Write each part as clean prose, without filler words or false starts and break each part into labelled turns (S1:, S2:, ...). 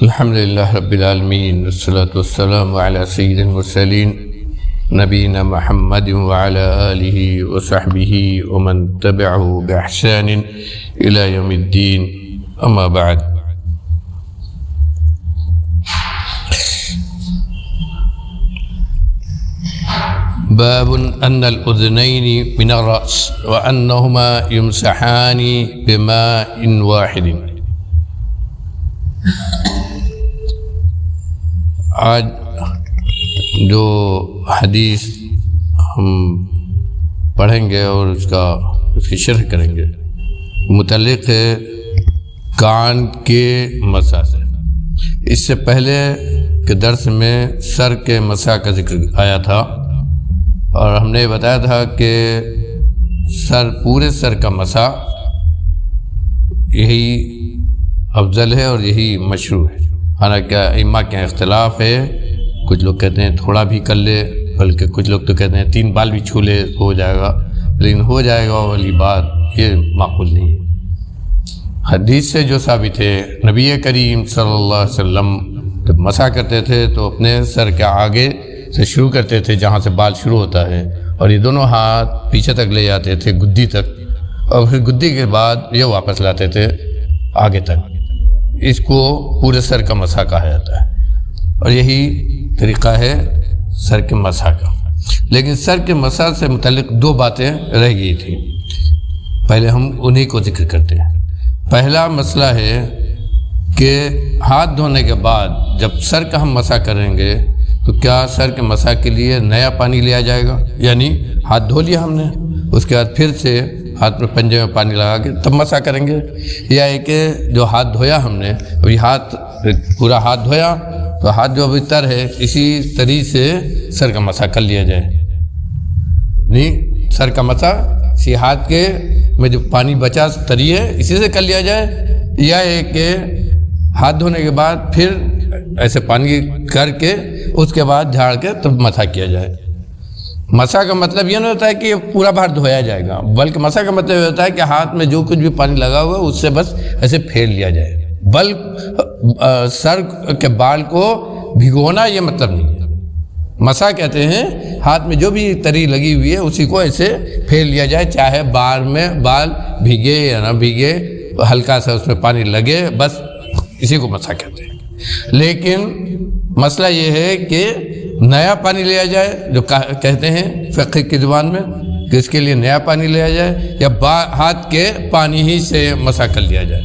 S1: الحمد لله رب العالمين والصلاة والسلام على سيد المرسلين نبينا محمد وعلى آله وصحبه ومن تبعه بإحسان إلى يوم الدين أما بعد. باب أن الأذنين من الرأس وأنهما يمسحان بماء واحد. آج جو حدیث ہم پڑھیں گے اور اس کا شرح کریں گے متعلق ہے کان کے مسح سے. اس سے پہلے کے درس میں سر کے مسح کا ذکر آیا تھا اور ہم نے بتایا تھا کہ پورے سر کا مسح یہی افضل ہے اور یہی مشروع ہے. حالانکہ ائمہ کے اختلاف ہے، کچھ لوگ کہتے ہیں تھوڑا بھی کر لے، بلکہ کچھ لوگ تو کہتے ہیں 3 بال بھی چھو لے ہو جائے گا، لیکن ہو جائے گا والی بات یہ معقول نہیں ہے. حدیث سے جو ثابت ہے، نبی کریم صلی اللہ علیہ وسلم جب مسح کرتے تھے تو اپنے سر کے آگے سے شروع کرتے تھے جہاں سے بال شروع ہوتا ہے، اور یہ دونوں ہاتھ پیچھے تک لے جاتے تھے گدی تک، اور پھر گدی کے بعد یہ واپس لاتے تھے آگے تک. اس کو پورے سر کا مسح کہا جاتا ہے اور یہی طریقہ ہے سر کے مسح کا. لیکن سر کے مسح سے متعلق 2 باتیں رہ گئی تھیں، پہلے ہم انہی کو ذکر کرتے ہیں. پہلا مسئلہ ہے کہ ہاتھ دھونے کے بعد جب سر کا ہم مسح کریں گے تو کیا سر کے مسح کے لیے نیا پانی لیا جائے گا؟ یعنی ہاتھ دھو لیا ہم نے، اس کے بعد پھر سے ہاتھ میں پنجے میں پانی لگا کے تب مسح کریں گے، یا ہے کہ جو ہاتھ دھویا ہم نے ابھی پورا ہاتھ دھویا تو ہاتھ جو ابھی تر ہے اسی طریقے سے سر کا مسح کر لیا جائے؟ نہیں، سر کا مسح اسی ہاتھ کے میں جو پانی بچا تری ہے اسی سے کر لیا جائے، یا ہے کہ ہاتھ دھونے کے بعد پھر ایسے پانی کر کے اس کے بعد جھاڑ کے تب مسح کیا جائے. مسح کا مطلب یہ نہیں ہوتا ہے کہ یہ پورا بھار دھویا جائے گا، بلکہ مسح کا مطلب یہ ہوتا ہے کہ ہاتھ میں جو کچھ بھی پانی لگا ہوا ہے اس سے بس ایسے پھیر لیا جائے. سر کے بال کو بھگونا یہ مطلب نہیں ہے. مسح کہتے ہیں ہاتھ میں جو بھی تری لگی ہوئی ہے اسی کو ایسے پھیر لیا جائے، چاہے بال بھیگے یا نہ بھیگے، ہلکا سا اس میں پانی لگے، بس اسی کو مسح کہتے ہیں. لیکن مسئلہ یہ ہے کہ نیا پانی لیا جائے، جو کہتے ہیں فقہ کی زبان میں کہ اس کے لیے نیا پانی لیا جائے، یا ہاتھ کے پانی ہی سے مسح کر لیا جائے.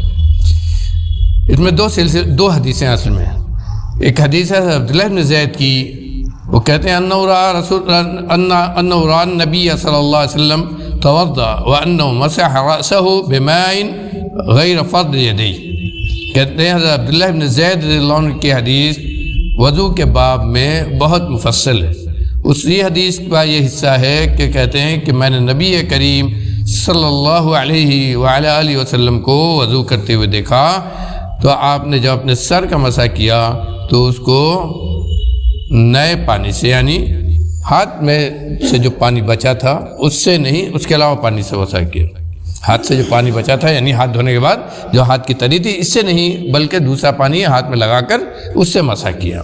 S1: اس میں 2 حدیثیں اصل میں. ایک حدیث ہے عبداللہ بن زید کی، وہ کہتے ہیں انہ رأى النبی صلی اللہ علیہ وسلم توضأ وانہ مسح رأسہ بماء غیر فرد یدیہ. کہتے ہیں حضرت عبداللہ بن زید رضی اللہ عنہ کی حدیث وضو کے باب میں بہت مفصل ہے. اسی حدیث کا یہ حصہ ہے کہ کہتے ہیں کہ میں نے نبی کریم صلی اللہ علیہ وآلہ وسلم کو وضو کرتے ہوئے دیکھا، تو آپ نے جب اپنے سر کا مسح کیا تو اس کو نئے پانی سے، یعنی ہاتھ میں سے جو پانی بچا تھا اس سے نہیں، اس کے علاوہ پانی سے مسح کیا. ہاتھ سے جو پانی بچا تھا یعنی ہاتھ دھونے کے بعد جو ہاتھ کی تری تھی اس سے نہیں، بلکہ دوسرا پانی ہاتھ میں لگا کر اس سے مسح کیا.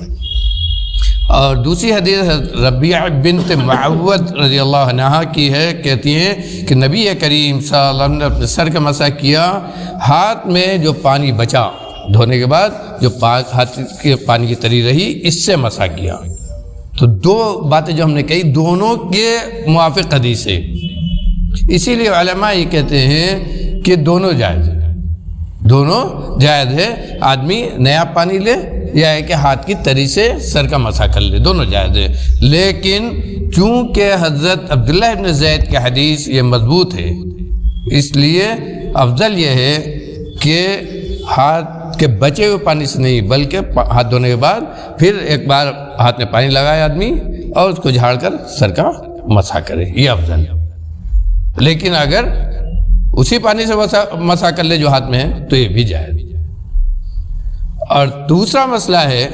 S1: اور دوسری حدیث ربیعہ بنت معوذ رضی اللہ عنہا کی ہے، کہتی ہیں کہ نبی کریم صلی اللہ علیہ وسلم نے اپنے سر کا مسح کیا، ہاتھ میں جو پانی بچا دھونے کے بعد جو ہاتھ کے پانی کی تری رہی اس سے مسح کیا. تو 2 باتیں جو ہم نے کہی دونوں کے موافق حدیث ہے. اسی لیے علماء یہ کہتے ہیں کہ دونوں جائز ہے. آدمی نیا پانی لے یا ہے کہ ہاتھ کی تری سے سر کا مسح کر لے، دونوں جائز ہے. لیکن چونکہ حضرت عبداللہ ابن زید کی حدیث یہ مضبوط ہے، اس لیے افضل یہ ہے کہ ہاتھ کے بچے ہوئے پانی سے نہیں، بلکہ ہاتھ دھونے کے بعد پھر ایک بار ہاتھ میں پانی لگائے آدمی اور اس کو جھاڑ کر سر کا مسح کرے، یہ افضل ہے. لیکن اگر اسی پانی سے مسح کر لے جو ہاتھ میں ہے تو یہ بھی جائز. اور دوسرا مسئلہ ہے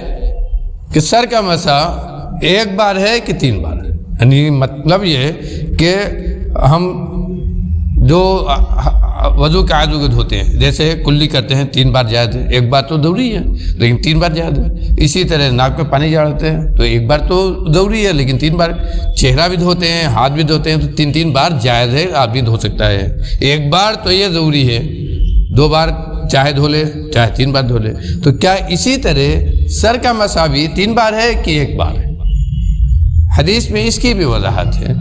S1: کہ سر کا مسح 1 بار ہے کہ 3 بار ہے. یعنی مطلب یہ کہ ہم جو وضو کے عضو کو دھوتے ہیں، جیسے کلی کرتے ہیں 3 بار جائز ہے، 1 بار تو ضروری ہے لیکن 3 بار جائز ہے۔ اسی طرح ناک میں پانی جھاڑتے ہیں تو 1 بار تو ضروری ہے لیکن 3 بار، چہرہ بھی دھوتے ہیں، ہاتھ بھی دھوتے ہیں تو 3 بار جائز ہے، آدمی دھو سکتا ہے۔ 1 بار تو یہ ضروری ہے، 2 بار چاہے دھو لے چاہے 3 بار دھو لے۔ تو کیا اسی طرح سر کا مسح بھی 3 بار ہے کہ 1 بار ہے؟ حدیث میں اس کی بھی وضاحت ہے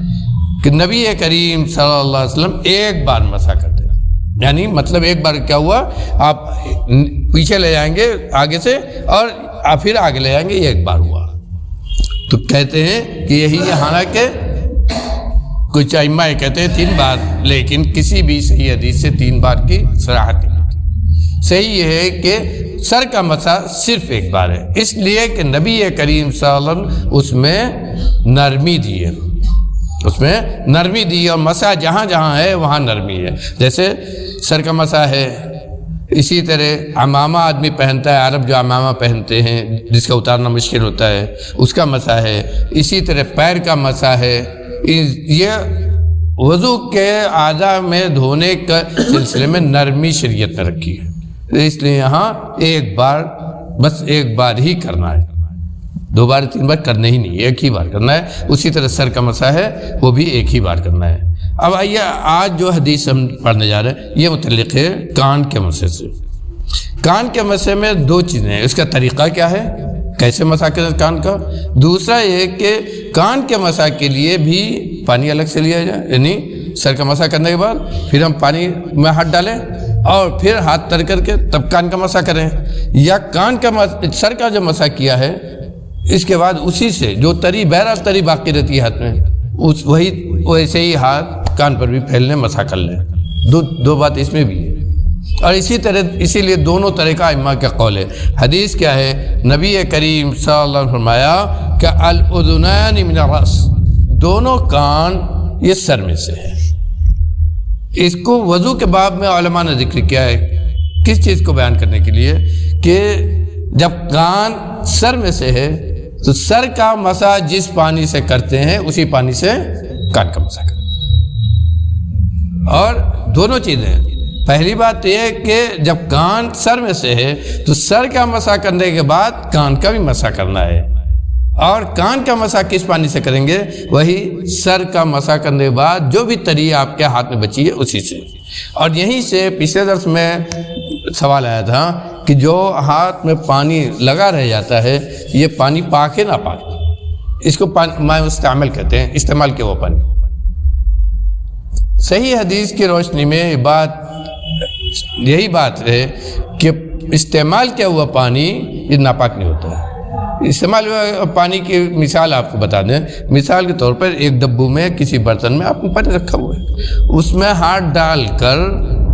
S1: کہ نبی کریم صلی اللہ علیہ وسلم 1 بار مسح کرتے تھے، یعنی مطلب 1 بار کیا ہوا، آپ پیچھے لے جائیں گے آگے سے اور پھر آگے لے جائیں گے، یہ 1 بار ہوا۔ تو کہتے ہیں کہ یہی ہے، حالانکہ کچھ ائمہ کہتے ہیں 3 بار، لیکن کسی بھی صحیح حدیث سے 3 بار کی صراحت نہیں ہوتی۔ صحیح یہ ہے کہ سر کا مسح صرف 1 بار ہے، اس لیے کہ نبی کریم صلی اللہ علیہ وسلم اس میں نرمی دی ہے، اس میں نرمی دی، اور مسح جہاں جہاں ہے وہاں نرمی ہے۔ جیسے سر کا مسح ہے، اسی طرح عمامہ آدمی پہنتا ہے، عرب جو عمامہ پہنتے ہیں جس کا اتارنا مشکل ہوتا ہے اس کا مسح ہے، اسی طرح پیر کا مسح ہے۔ یہ وضو کے اعضاء میں دھونے کا سلسلے میں نرمی شریعت نے رکھی ہے، اس لیے یہاں 1 بار، بس 1 بار ہی کرنا ہے، 2 بار 3 بار کرنا ہی نہیں، 1 ہی بار کرنا ہے۔ اسی طرح سر کا مسح ہے وہ بھی 1 ہی بار کرنا ہے۔ اب آئیے آج جو حدیث ہم پڑھنے جا رہے ہیں یہ متعلق ہے کان کے مسح سے۔ کان کے مسح میں 2 چیزیں ہیں، اس کا طریقہ کیا ہے، کیسے مسح کریں کان کا، دوسرا یہ کہ کان کے مسح کے لیے بھی پانی الگ سے لیا جائے، یعنی سر کا مسح کرنے کے بعد پھر ہم پانی میں ہاتھ ڈالیں اور پھر ہاتھ تر کر کے تب کان کا مسح کریں، یا کان کا سر کا جو مسح کیا ہے اس کے بعد اسی سے جو تری بہرحال تری باقی رہتی ہے ہاتھ میں، وہی ویسے ہی ہاتھ کان پر بھی پھیلنے مسح کر لیں۔ 2 بات اس میں بھی ہے، اور اسی طرح اسی لیے دونوں طرح کا ائمہ کا قول ہے۔ حدیث کیا ہے، نبی کریم صلی اللہ علیہ وسلم نے فرمایا کہ الاذنان من الراس، دونوں کان یہ سر میں سے ہے۔ اس کو وضو کے باب میں علماء نے ذکر کیا ہے، کس چیز کو بیان کرنے کے لیے کہ جب کان سر میں سے ہے تو سر کا مسح جس پانی سے کرتے ہیں اسی پانی سے کان کا مسح کریں۔ اور دونوں چیزیں، پہلی بات یہ ہے کہ جب کان سر میں سے ہے تو سر کا مسح کرنے کے بعد کان کا بھی مسح کرنا ہے، اور کان کا مسح کس پانی سے کریں گے، وہی سر کا مسح کرنے کے بعد جو بھی تری آپ کے ہاتھ میں بچی ہے اسی سے۔ اور یہیں سے پچھلے درس میں سوال آیا تھا کہ جو ہاتھ میں پانی لگا رہ جاتا ہے یہ پانی پاک ہے نا پاک، اس کو ماء مستعمل کہتے ہیں، استعمال کیا وہ پانی۔ صحیح حدیث کی روشنی میں یہی بات ہے کہ استعمال کیا ہوا پانی یہ ناپاک نہیں ہوتا ہے۔ استعمال ہوا پانی کی مثال آپ کو بتا دیں، مثال کے طور پر ایک ڈبو میں کسی برتن میں آپ نے پانی رکھا ہوا ہے، اس میں ہاتھ ڈال کر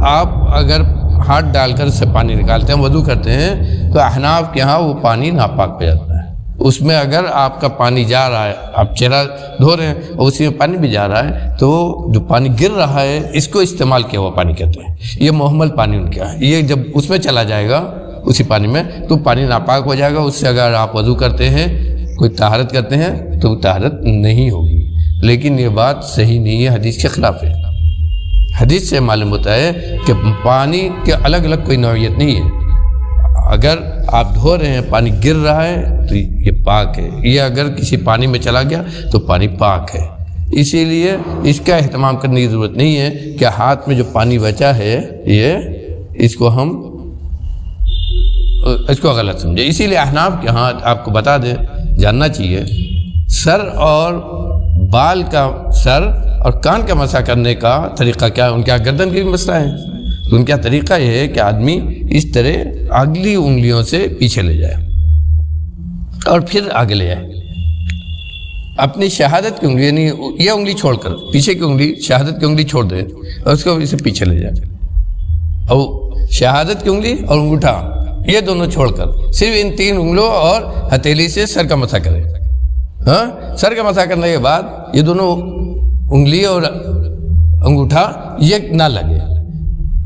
S1: آپ اگر ہاتھ ڈال کر اس سے پانی نکالتے ہیں، وضو کرتے ہیں، تو احناف کے ہاں وہ پانی ناپاک ہو جاتا ہے۔ اس میں اگر آپ کا پانی جا رہا ہے، آپ چہرہ دھو رہے ہیں اور اسی میں پانی بھی جا رہا ہے، تو جو پانی گر رہا ہے اس کو استعمال کیا ہوا پانی کہتے ہیں۔ یہ محمل پانی ان کا ہے، یہ جب اس میں چلا جائے گا اسی پانی میں تو پانی ناپاک ہو جائے گا، اس سے اگر آپ وضو کرتے ہیں، کوئی طہارت کرتے ہیں تو طہارت نہیں ہوگی۔ لیکن یہ بات صحیح نہیں ہے، حدیث کے خلاف ہے۔ حدیث سے معلوم ہوتا ہے کہ پانی کے الگ الگ کوئی نوعیت نہیں ہے، اگر آپ دھو رہے ہیں پانی گر رہا ہے تو یہ پاک ہے، یہ اگر کسی پانی میں چلا گیا تو پانی پاک ہے۔ اسی لیے اس کا اہتمام کرنے کی ضرورت نہیں ہے کہ ہاتھ میں جو پانی بچا ہے اس کو غلط سمجھے۔ اسی لیے احناف کے ہاں آپ کو بتا دیں، جاننا چاہیے، سر اور کان کا مسح کرنے کا طریقہ کیا ہے۔ ان کا گردن کی بھی مسئلہ ہے، تو ان کا طریقہ یہ ہے کہ آدمی اس طرح اگلی انگلیوں سے پیچھے لے جائے اور پھر آگے لے جائے، اپنی شہادت کی انگلی یعنی یہ انگلی چھوڑ کر پیچھے کی انگلی، شہادت کی انگلی چھوڑ دے اور اس کو اسے پیچھے لے جائے، اور شہادت کی انگلی اور انگوٹھا یہ دونوں چھوڑ کر صرف ان 3 انگلیوں اور ہتھیلی سے سر کا مسح کرے۔ سر کا مسح کرنے کے بعد یہ دونوں انگلی اور انگوٹھا یہ نہ لگے،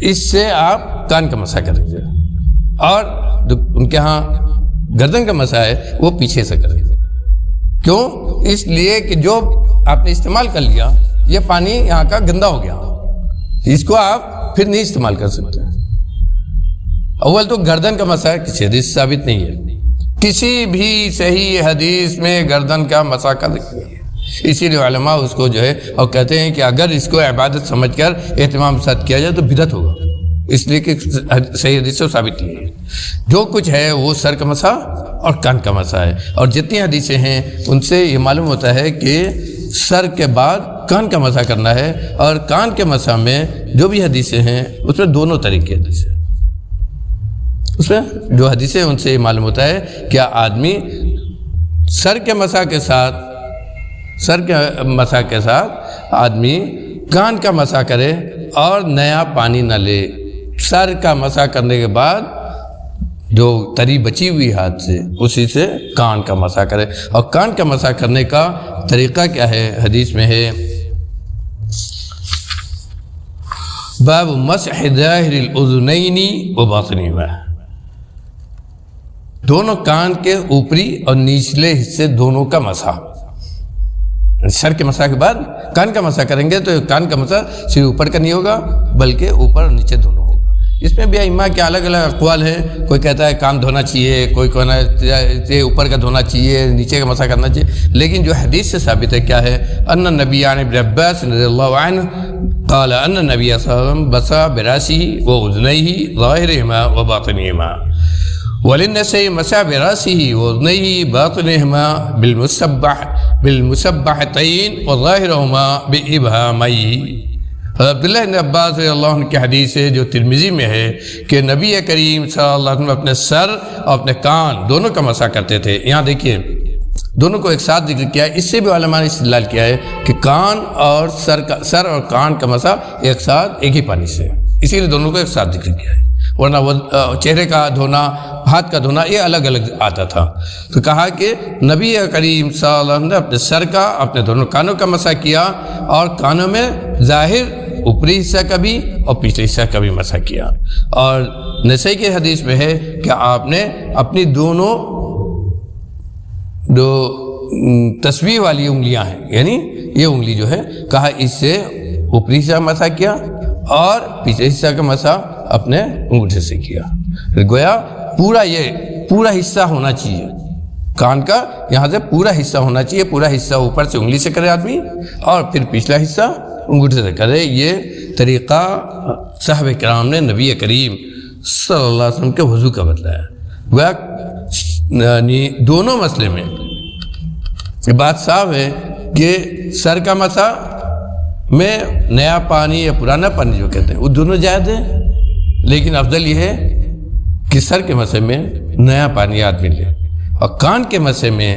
S1: اس سے آپ کان کا مسح کریں گے، اور ان کے ہاں گردن کا مسح ہے وہ پیچھے سے کریں گے۔ کیوں؟ اس لیے کہ جو آپ نے استعمال کر لیا یہ پانی یہاں کا گندا ہو گیا، اس کو آپ پھر نہیں استعمال کر سکتے. اول تو گردن کا مسح کسی حدیث سے ثابت نہیں ہے، کسی بھی صحیح حدیث میں گردن کا مسح کا ذکر نہیں ہے. اسی لیے علماء اس کو جو ہے اور کہتے ہیں کہ اگر اس کو عبادت سمجھ کر اہتمام ساتھ کیا جائے تو بدعت ہوگا، اس لیے کہ صحیح حدیث سے ثابت نہیں ہے. جو کچھ ہے وہ سر کا مسح اور کان کا مسح ہے، اور جتنی حدیثیں ہیں ان سے یہ معلوم ہوتا ہے کہ سر کے بعد کان کا مسح کرنا ہے. اور کان کے مسح میں جو بھی حدیثیں ہیں اس میں دونوں طریقے حدیثیں، اس میں جو حدیثیں ان سے یہ معلوم ہوتا ہے کہ آدمی سر کے مسح کے ساتھ آدمی کان کا مسح کرے اور نیا پانی نہ لے. سر کا مسح کرنے کے بعد جو تری بچی ہوئی ہاتھ سے اسی سے کان کا مسح کرے. اور کان کا مسح کرنے کا طریقہ کیا ہے؟ حدیث میں ہے باب مسح ظاہر الاذنین و باطنہما، دونوں کان کے اوپری اور نچلے حصے دونوں کا مسح. سر کے مسح کے بعد کان کا مسح کریں گے تو کان کا مسح صرف اوپر کا نہیں ہوگا بلکہ اوپر اور نیچے دونوں ہوگا. اس میں بھی ائمہ کے الگ الگ اقوال ہیں. کوئی کہتا ہے کان دھونا چاہیے، کوئی کہنا ہے اوپر کا دھونا چاہیے، نیچے کا مسح کرنا چاہیے. لیکن جو حدیث سے ثابت ہے کیا ہے؟ ان النبی عن ابن عباس رضی اللہ عنہ قال ان النبی صلی اللہ علیہ وسلم مسح براسه واذنيه ظاهرهما وباطنهما وللنساء مسح براسه واذنيه باطنهما بالمسبحتين وظاهرهما بإبهاميه. عبداللہ بن عباس رضی اللہ عنہ کی حدیث ہے جو ترمذی میں ہے کہ نبی کریم صلی اللہ علیہ وسلم اپنے سر اور اپنے کان دونوں کا مسح کرتے تھے. یہاں دیکھیے دونوں کو ایک ساتھ ذکر کیا ہے. اس سے بھی علماء نے استدلال کیا ہے کہ کان اور سر اور کان کا مسح ایک ساتھ ایک ہی پانی سے، اسی لیے دونوں کو ایک ساتھ ذکر کیا ہے. ورنہ وہ چہرے کا دھونا، ہاتھ کا دھونا یہ الگ الگ آتا تھا. تو کہا کہ نبی کریم صلی اللہ علیہ وسلم نے اپنے سر کا، اپنے دونوں کانوں کا مسح کیا، اور کانوں میں ظاہر اوپری حصہ کا بھی اور پچھلے حصہ کا بھی مسح کیا. اور نسائی کے حدیث میں ہے کہ آپ نے اپنی دونوں جو تسبیح والی انگلیاں ہیں، یعنی یہ انگلی جو ہے، کہا اس سے اوپری حصہ مسح کیا اور پچھلے حصہ کا مسح اپنے انگوٹھے سے کیا. گویا پورا حصہ ہونا چاہیے کان کا، یہاں سے پورا حصہ ہونا چاہیے. پورا حصہ اوپر سے انگلی سے کرے آدمی اور پھر پچھلا حصہ انگوٹھے سے کرے. یہ طریقہ صحابہ کرام نے نبی کریم صلی اللہ علیہ وسلم کے وضو کا بتلایا. گویا دونوں مسئلے میں یہ بات صاف ہے کہ سر کا مسح میں نیا پانی یا پرانا پانی جو کہتے ہیں وہ دونوں جائز ہیں، لیکن افضل یہ ہے کہ سر کے مسح میں نیا پانی آدمی لے. اور کان کے مسح میں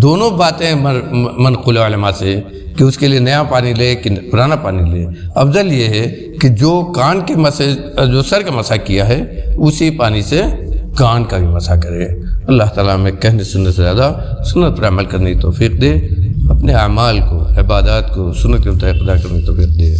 S1: دونوں باتیں منقول علماء سے کہ اس کے لیے نیا پانی لے کہ پرانا پانی لے. افضل یہ ہے کہ جو کان کے مسح، جو سر کا مسح کیا ہے اسی پانی سے کان کا بھی مسح کرے. اللہ تعالیٰ میں کہنے سننے سے زیادہ سنت پر عمل کرنے کی توفیق دے، اپنے اعمال کو، عبادات کو سنت کے مطابق ادا کرنے کی توفیق دے.